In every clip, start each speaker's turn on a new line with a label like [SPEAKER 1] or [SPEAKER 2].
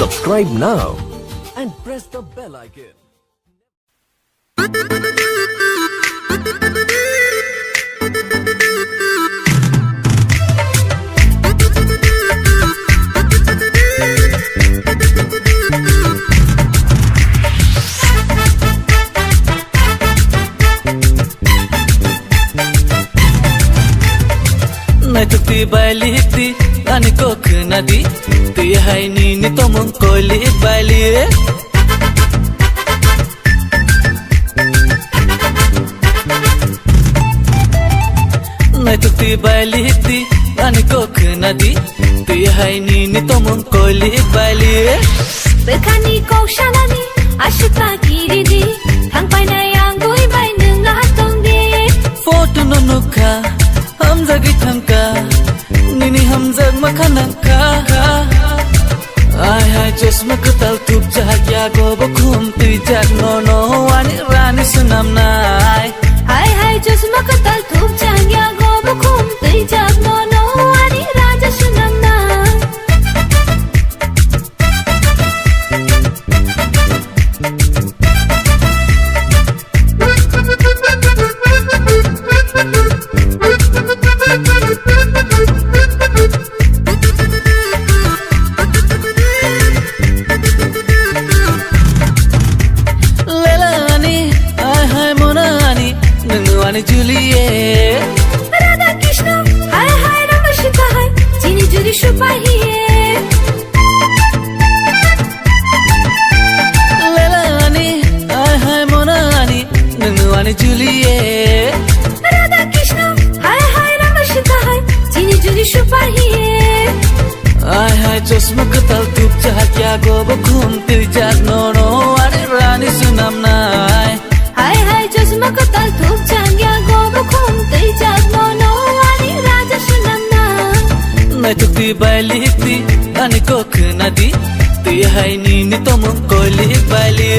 [SPEAKER 1] Subscribe now and press the bell icon.
[SPEAKER 2] Natuti baliti ani kok nadi tu hai ni tomon koli bali Natuti baliti ani kok nadi tu hai ni tomon koli bali
[SPEAKER 3] Bekani kau shalani ashita kiridi thang pai na yang goi bai nung la tongge
[SPEAKER 2] Photo nonukha hamzagi thangka nini hamzag makhanaka ai hai chosma katal tup jagya go bokhum tui jag no wani rani sunam nai
[SPEAKER 3] hai hai chosma katal thup changya go bukhum tei jag no ani raja sunam na
[SPEAKER 2] Juliet
[SPEAKER 3] Radha Krishna hai hai Ramashita hai chini juri shupahi
[SPEAKER 2] Lelani hai hai Monani nangwani Juliet
[SPEAKER 3] Radha Krishna hai hai Ramashita hai chini juri shupahi
[SPEAKER 2] ai hai chosma katal tup jagya go bokhum tui jag no ani rani sunam nai
[SPEAKER 3] hai hai chosma katal thup changya go bukhum tei jag no ani raja sunam na
[SPEAKER 2] Natuti baliti ani kok nadi tu hai ni tomon koli bali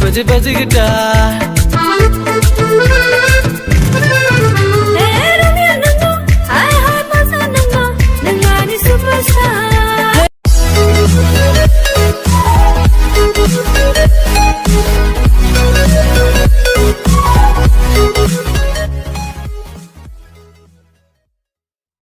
[SPEAKER 2] Baji baji guitar